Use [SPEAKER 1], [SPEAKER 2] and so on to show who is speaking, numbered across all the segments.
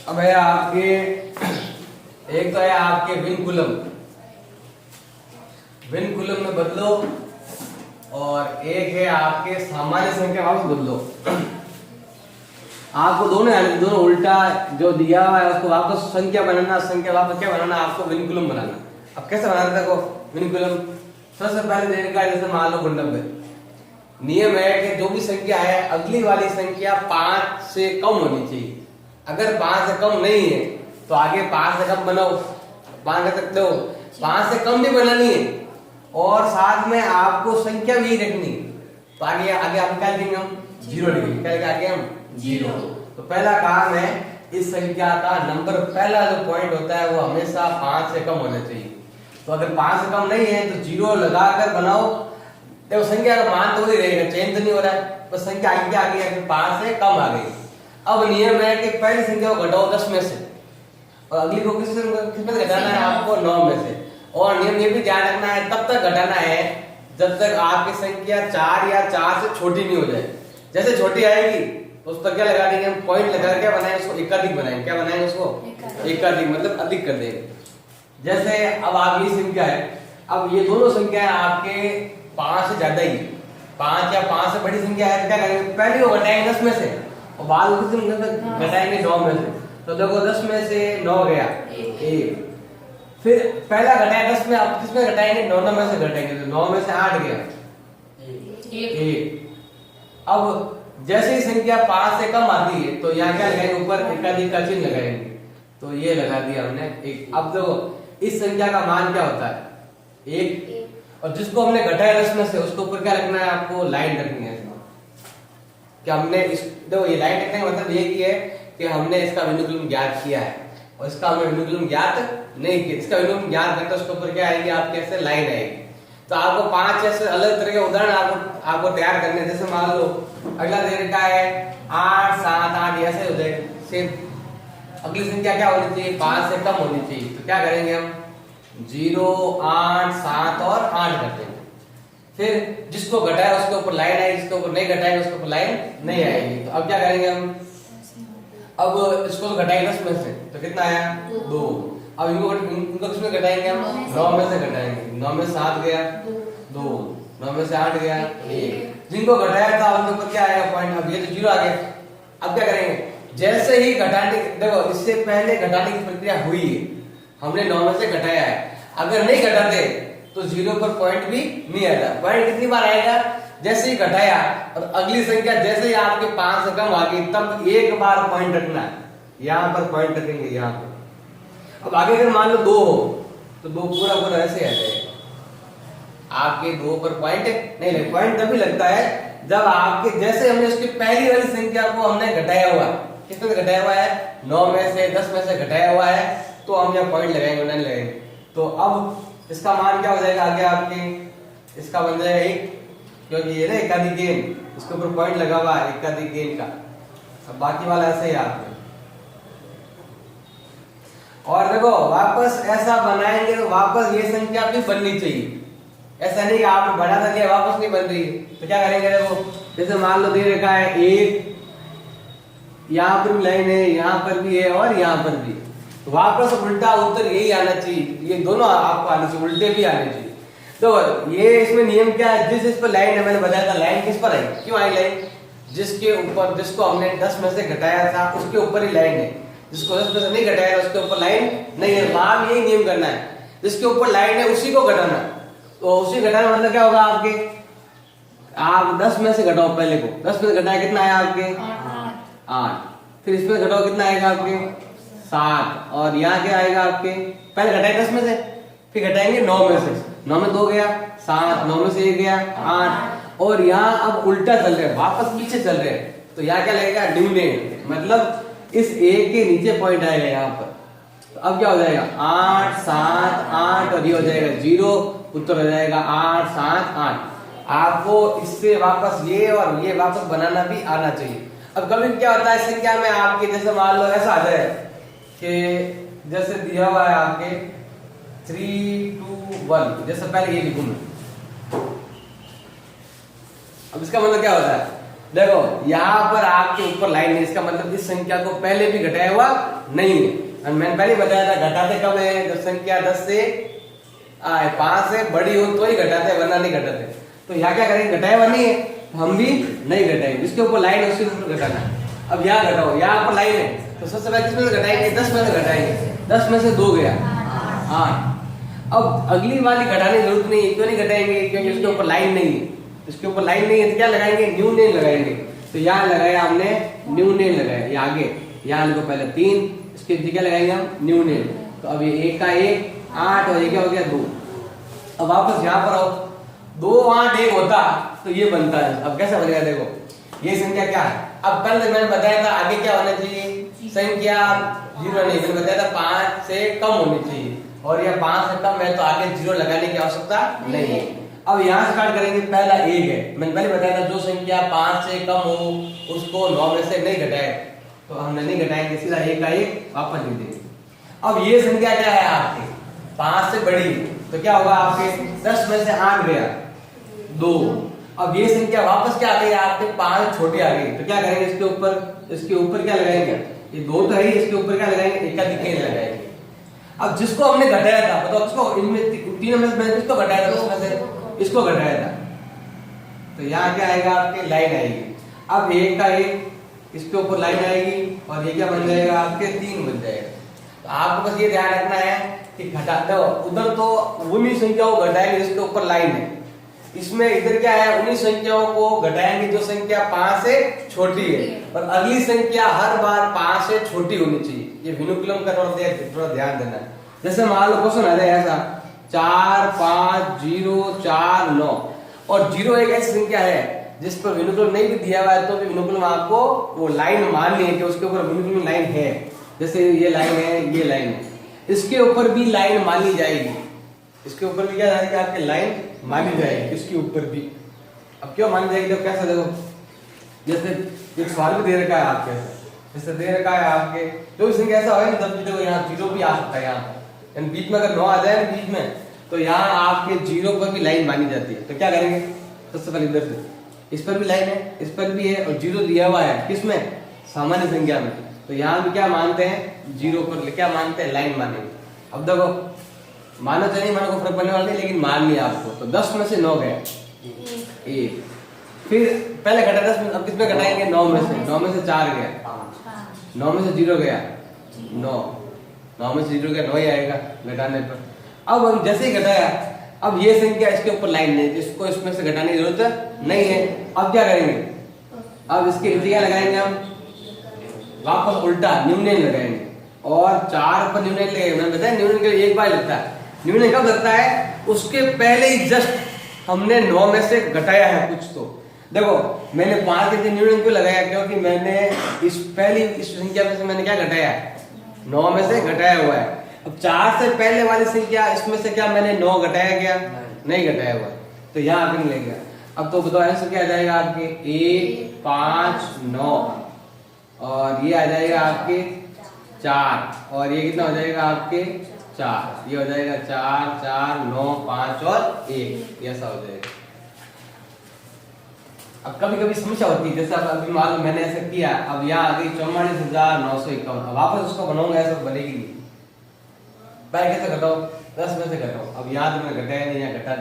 [SPEAKER 1] अब है आपके एक तो है आपके विनकुलम में बदलो और एक है आपके सामान्य संख्या वापस बदलो। आपको दोनों उल्टा जो दिया हुआ है उसको वापस संख्या बनाना, संख्या वापस क्या बनाना, आपको विनकुलम बनाना। अब कैसे बनाना देखो विनकुलम। सबसे पहले देने का जैसे मान लो 90। नियम है कि जो भी संख्या है अगली वाली संख्या 5 से कम होनी चाहिए। अगर 5 से कम नहीं है तो आगे 5 से कम बनाओ, 5 कर सकते हो। 5 से कम भी बनानी है और साथ में आपको संख्या भी रखनी। तो आगे आगे आप क्या लिखेंगे, हम 0 लिखेंगे। क्या लिखेंगे आगे हम 0। तो पहला काम है इस संख्या का नंबर, पहला जो पॉइंट होता है वो हमेशा 5 से कम होना चाहिए। तो अगर 5 से कम नहीं है तो 0 लगाकर बनाओ। देखो संख्या का मान तो वही रहेगा, चेंज तो नहीं हो रहा है, बस संख्या आगे आ गई, 5 से कम आ गई। अब नियम है कि पहली संख्या को घटाओ 10 में से और अगली को किस में घटाना है, आपको 9 में से। और नियम ये भी ध्यान रखना है तब तक घटाना है जब तक आपकी संख्या 4 या 4 से छोटी नहीं हो जाए। जैसे छोटी आएगी उस पर क्या लगा देंगे हम, पॉइंट लगा क्या बनाएंगे उसको, एकाधिक बनाएंगे। क्या बनाएंगे उसको, एकाधिक, मतलब अधिक कर देंगे। जैसे अब आपकी संख्या है, अब ये दोनों संख्याएं आपके 5 से ज्यादा ही, 5 या 5 से बड़ी संख्या है तो क्या करेंगे, पहले वो घटाएंगे 10 में से और बाद में घटाएंगे 9 में से। तो देखो 10 में से 9 गया 1, फिर पहला घटाया 10 में, आप किसमें घटाएंगे, 9 में से घटाएंगे तो 9 में से 8 गया 1। अब जैसे ही संख्या 5 से कम आती है तो यहाँ क्या लगाएंगे, ऊपर एकाधिक का चिन्ह लगाएंगे। तो ये लगा दिया हमने 1। अब देखो इस संख्या का मान क्या होता है 1, और जिसको हमने घटाया 10 में से उसके ऊपर क्या रखना है, आपको लाइन रखनी है। कि हमने इस देखो ये लाइन रखने का मतलब ये की है कि हमने इसका विनुकुलम ज्ञात किया है और इसका हमने विनुकुलम ज्ञात नहीं किया। इसका विनुकुलम ज्ञात करते उसके ऊपर क्या आएगी, आपके ऐसे लाइन आएगी। तो आपको 5 ऐसे अलग तरह के उदाहरण आपको तैयार करने हैं। जैसे मान लो अगला दे रखा है 8 7 8, ऐसे हो जाएगा सेम। अगली संख्या क्या होनी चाहिए, 5 से कम होनी चाहिए। तो क्या करेंगे हम 0 8 7 और 8 कर देंगे। फिर जिसको घटाया उसके ऊपर लाइन आएगी, जिसके ऊपर नहीं घटाएंगे उसके ऊपर लाइन नहीं आएगी। तो अब क्या करेंगे हम, अब इसको तो घटाएंगे 10 में से तो कितना आया 2। अब इनको किसमें घटाएंगे हम, 9 में से घटाएंगे। 9 में से 7 गया 2, 9 में से 8 गया 1। जिनको घटाया था उनके ऊपर क्या आएगा पॉइंट, अब ये तो 0 आ गया। अब क्या करेंगे, जैसे ही घटाने, देखो इससे पहले घटाने की प्रक्रिया हुई है, हमने 9 में से घटाया है। अगर नहीं घटाते तो 0 पर पॉइंट भी नहीं आएगा। पॉइंट कितनी बार आएगा, जैसे ही घटाया और अगली संख्या जैसे ही आपके 5 से कम आ गई तब एक बार पॉइंट रखना है, यहाँ पर पॉइंट रखेंगे यहाँ पर। अब आगे अगर मान लो 2 हो तो 2 पूरा ऐसे आ जाएगा। आपके 2 पर पॉइंट नहीं लगे, पॉइंट तभी लगता है जब आपके जैसे हमने उसकी पहली वाली संख्या को हमने घटाया हुआ, किसमें से घटाया हुआ है, 9 में से 10 में से घटाया हुआ है, तो हम यहाँ पॉइंट लगाएंगे नहीं लगाएंगे। तो अब इसका मान क्या हो जाएगा आगे आपके, इसका बन जाएगा 1, क्योंकि ये ना एकाधिक गेन, इसके ऊपर पॉइंट लगा हुआ है एकाधिक गेन का। अब बाकी वाला ऐसे ही आपके। और देखो वापस ऐसा बनाएंगे तो वापस ये संख्या भी बननी चाहिए। ऐसा नहीं कि आपने बढ़ा था दिया वापस नहीं बन रही है। तो क्या करेंगे, देखो जैसे मान लो दे रखा है 1, यहाँ पर भी लाइन है, यहाँ पर भी है और यहाँ पर भी, तो वापस उल्टा उत्तर यही आना चाहिए। ये दोनों आपको आने चाहिए, उल्टे भी आने चाहिए। तो ये इसमें नियम क्या है, जिस पर लाइन है, मैंने बताया था लाइन किस पर आई, क्यों आई लाइन, जिसके ऊपर जिसको हमने 10 में से घटाया था उसके ऊपर ही लाइन है, जिसको 10 में से नहीं घटाया था उसके ऊपर लाइन नहीं है। वहां यही नियम करना है, जिसके ऊपर लाइन है उसी को घटाना। तो उसी घटाना मतलब क्या होगा आपके, आप 10 में से घटाओ, पहले को 10 में से घटाया कितना आया आपके 8, फिर इसमें घटाओ कितना आएगा आपके 7, और यहाँ क्या आएगा आपके, पहले घटाए 10 में से फिर घटाएंगे 9 में से, 9 में 2 गया 7, 9 में से 1 गया 8, और यहाँ अब उल्टा चल रहे हैं, वापस पीछे चल रहे हैं। तो यहाँ क्या लगेगा डिविडेंड, मतलब इस 1 के नीचे पॉइंट आएगा यहाँ पर। तो अब क्या हो जाएगा 8 7 8, और ये हो जाएगा 0, उत्तर हो जाएगा 8 7 8। आपको इससे वापस ये और ये वापस बनाना भी आना चाहिए। अब कभी क्या होता है संख्या में आपके, जैसे मान लो ऐसा आ जाए कि जैसे दिया हुआ है आपके 3 2 1, जैसे पहले ये लिखूं मैं। अब इसका मतलब क्या होता है, देखो यहाँ पर आपके ऊपर लाइन है, इसका मतलब इस संख्या को पहले भी घटाया हुआ नहीं है। और मैंने पहले बताया था घटाते कब है, जब संख्या 10 से 5 से बड़ी हो तो ही घटाते हैं, वरना नहीं घटाते। तो यहाँ क्या करेंगे, घटाया हुआ नहीं है तो हम भी नहीं घटाएंगे, जिसके ऊपर लाइन है उसके ऊपर घटाना। अब यहाँ घटाओ, यहाँ पर लाइन है तो सबसे पहले किसमें से घटाएंगे, 10 में से घटाएंगे। 10 में से 2 गया 8। अब अगली वाली घटाने की जरूरत नहीं है, क्यों नहीं घटाएंगे, क्योंकि इसके ऊपर लाइन नहीं है। इसके ऊपर लाइन नहीं है तो क्या लगाएंगे, न्यू नेम लगाएंगे। तो यहाँ लगाया हमने न्यू नेम लगाया, ये आगे यहाँ लिखो पहले 3, इसके नीचे क्या लगाएंगे हम, न्यू नेम। तो अब ये 1 का 1 8 और ये क्या हो गया 2। अब वापस यहाँ पर आओ, 2 8 1 होता तो ये बनता है। अब कैसे बनेगा, देखो ये संख्या क्या है। अब कल मैंने बताया था आगे क्या होना चाहिए, संख्या 0 नहीं, मैंने बताया था 5 से कम होनी चाहिए, और यह 5 से कम है तो आगे 0 लगाने की आवश्यकता नहीं है। अब यहाँ स्टार्ट करेंगे, पहला 1 है, मैंने पहले बताया था जो संख्या 5 से कम हो उसको 9 में से नहीं घटाए, तो हमने नहीं घटाएंगे, सीधा 1 का 1 वापस लिख देंगे। अब ये संख्या क्या है आपकी 5 से बड़ी, तो क्या होगा आपके 10 में से 8 गया 2। अब ये संख्या वापस क्या आ गई आपके 5 छोटी आ गई, तो क्या करेंगे, इसके ऊपर क्या लगाएंगे, ये 2 तो है, इसके ऊपर क्या लगाएंगे, एकाधिक लगाएंगे। अब जिसको हमने घटाया था बताओ, किसको, इनमें तीनों में से किसको घटाया था, उसमें से इसको घटाया था, तो यहाँ क्या आएगा आपके लाइन आएगी। अब 1 का 1 इसके ऊपर लाइन आएगी और ये क्या बन जाएगा आपके 3 बन जाएगा। तो आपको बस ये ध्यान रखना है कि घटा दो, उधर तो उन्हीं संख्याओं को घटाएंगे जिसके ऊपर लाइन है, इसमें इधर क्या है, उन्हीं संख्याओं को घटाएंगे जो संख्या 5 से छोटी है, और अगली संख्या हर बार 5 से छोटी होनी चाहिए। ये विनुकुलम का थोड़ा ध्यान देना है। जैसे मान लो क्वेश्चन आ रहा है ऐसा 4 5 0 4 9, और 0 एक ऐसी संख्या है जिस पर विनुकुलम नहीं भी दिया हुआ है तो भी विनुकुलम आपको वो लाइन माननी है कि उसके ऊपर विनुकुलम लाइन है। जैसे ये लाइन है, ये लाइन है, इसके ऊपर भी लाइन मानी जाएगी, इसके ऊपर भी क्या जाएगी आपके लाइन मानी जाएगी, इसके ऊपर भी। अब क्यों मानी जाएगी, तो कैसा देखो, जैसे एक सवाल भी दे रखा है आपके, जैसे दे रखा है आपके जो संख्या ऐसा है ना, तब देखो यहाँ 0 भी आ सकता है, यहाँ बीच में अगर 9 आ जाए बीच में तो यहाँ आपके 0 पर भी लाइन मानी जाती है। तो क्या करेंगे, सबसे पहले इधर से इस पर भी लाइन है, इस पर भी है, और 0 दिया हुआ है किसमें, सामान्य संख्या में, तो यहाँ भी क्या मानते हैं, 0 पर क्या मानते हैं, लाइन मानेंगे। अब देखो मानो चाहिए, मानो को फर्क पड़ने वाला नहीं, लेकिन मान लिया आपको, तो 10 में से 9 गया 1, फिर पहले घटा 10 में, अब किसमें घटाएंगे, 9 में से 4 गया 9 में से 0 गया 9 में से 0 गया 9 ही आएगा घटाने पर। अब हम जैसे ही घटाया, अब ये संख्या इसके ऊपर लाइन नहीं, इसको इसमें से घटाने की जरूरत नहीं है। अब क्या करेंगे, अब इसके नीचे क्या लगाएंगे हम, वापस उल्टा न्यूनन लगाएंगे, और 4 पर न्यूनन लगेगा। मैंने बताया न्यूनन के लिए एक बार लगता है, न्यूनन कब लगता है, उसके पहले ही जस्ट हमने 9 में से घटाया है कुछ। तो देखो मैंने 5 के न्यूनन क्यों लगाया, क्योंकि मैंने इस संख्या में से मैंने क्या घटाया, 9 में से घटाया हुआ है। अब 4 से पहले वाली संख्या इसमें से क्या मैंने 9 घटाया गया, नहीं घटाया हुआ, तो यहाँ पे नहीं ले गया। अब तो बताओ आंसर क्या आ जाएगा आपके 1 5 9, और ये आ जाएगा आपके 4, और ये कितना हो जाएगा आपके 4, ये हो जाएगा 4 4 9 5 और 1, ऐसा हो जाएगा। अब कभी कभी समस्या होती है, जैसे अभी मान लो मैंने ऐसा किया, अब यहाँ आ गई 44,951, वापस उसको बनाऊंगा ऐसा बनेगी नहीं। पहले कैसे घटाओ, 10 में से घटाओ। अब यहाँ तो मैंने घटाया नहीं, यहाँ घटा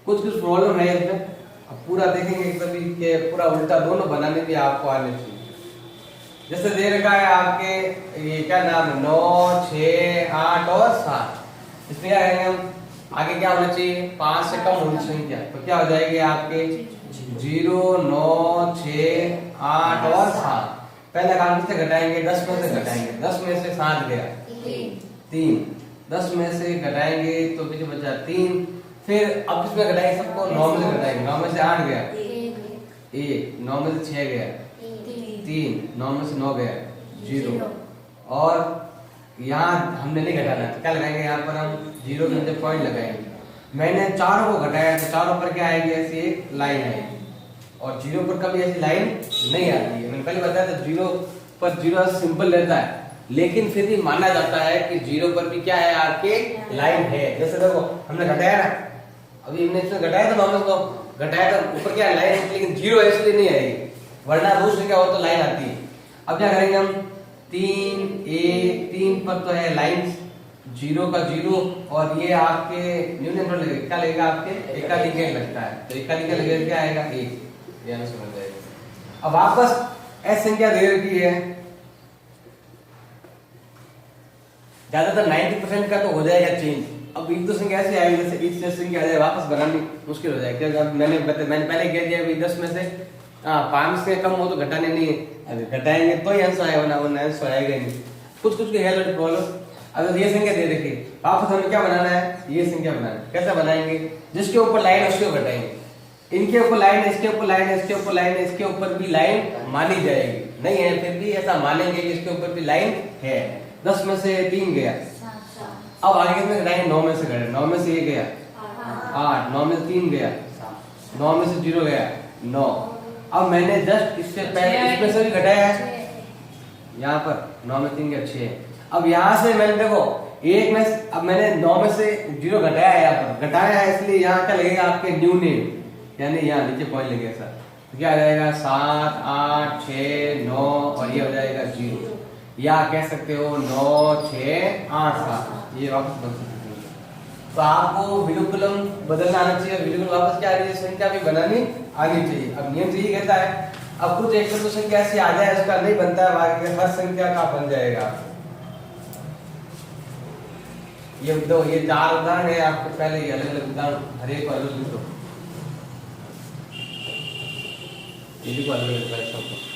[SPEAKER 1] कुछ प्रॉब्लम है इसमें। अब पूरा देखेंगे कभी के पूरा उल्टा दोनों बनाने भी आपको आने चाहिए। जैसे दे रखा है आपके ये क्या नाम है, 9 6 8 और 7, इसमें क्या करेंगे हम, आगे क्या होना चाहिए, 5 से कम होनी संख्या, तो क्या हो जाएगी आपके 0 9 6 8 और 7। पहला काम किससे घटाएंगे, 10 में से घटाएंगे, 10 में से 7 गया 3, 10 में से घटाएंगे तो पीछे बचा 3, फिर अब किसमें घटाएंगे सबको, 9 में से घटाएंगे, 9 में से 8 गया 1, 9 में से 6 गया 3, 9 में से 9 गया 0, और यहाँ हमने नहीं घटाना, क्या लगाएंगे यहाँ पर हम 0 के नीचे पॉइंट लगाएंगे। मैंने चारों को घटाया तो चारों पर क्या आएगी, ऐसी एक लाइन आएगी, और 0 पर कभी ऐसी लाइन नहीं आती है। मैंने पहले बताया था 0 पर 0 सिंपल रहता है, लेकिन फिर भी माना जाता है कि 0 पर भी क्या है आपके लाइन है। जैसे देखो हमने घटाया ना, अभी हमने इसमें घटाया था, हमने तो घटाया था ऊपर क्या लाइन है, लेकिन 0 है इसलिए नहीं आएगी। वरना दूसरी संख्या हो तो लाइन आती है। अब क्या करेंगे हम, 3 पर तो है लाइन 0 का 0 और ये आपके न्यूनतम लगेगा, क्या लगेगा आपके एकाधिक लगता है, तो एकाधिक लगेगा क्या आएगा 1, ये हमें समझ जाएगा। अब वापस एस संख्या दे रखी है, ज्यादातर 90% का तो हो जाएगा चेंज। अब एक दो संख्या ऐसी आएगी जैसे इस संख्या आ जाए, वापस बनानी मुश्किल हो जाएगी क्योंकि अब मैंने पहले कह दिया भाई 10 में से 5 से कम हो तो घटाने नहीं है, अभी घटाएंगे तो ही आंसर आएगा, वरना आंसर आएगा नहीं। कुछ के हेल्प प्रॉब्लम। अगर ये संख्या दे रखी वापस हमें क्या बनाना है, ये संख्या बनाना है। कैसे बनाएंगे, जिसके ऊपर लाइन उसको घटाएंगे, इनके ऊपर लाइन, इसके ऊपर लाइन, इसके ऊपर लाइन, इसके ऊपर भी लाइन मानी जाएगी, नहीं है फिर भी ऐसा मानेंगे कि इसके ऊपर भी लाइन है। 10 में से 3 गया, अब आगे में घटाएंगे 9 में से घटे, 9 में से ये गया 8, 9 में से 3 गया 9 में से 0 गया 9। अब मैंने जस्ट इससे पहले इसमें से भी घटाया है, यहाँ पर 9 में 3 गया 6। अब यहाँ से मैंने देखो एक में, अब मैंने 9 में से 0 घटाया है, यहाँ पर घटाया है इसलिए यहाँ क्या लगेगा आपके न्यू नेम, यानी यहाँ नीचे पॉइंट लगेगा सर, तो क्या आ जाएगा 7 8 6 9 और ये हो जाएगा 0, या कह सकते हो 9 6 8 7, ये वापस बन सकते हैं। तो आपको विलोकुलम बदलना आना चाहिए, विलोकुलम वापस क्या आ रही है, संख्या भी बनानी आनी चाहिए। अब नियम तो ये कहता है, अब कुछ एक तो संख्या ऐसी आ जाए उसका नहीं बनता है, बाकी हर संख्या का बन जाएगा। ये दो, ये 4 उदाहरण है, आपको पहले ये अलग अलग उदाहरण हर एक को अलग लिख दो, ये भी अलग अलग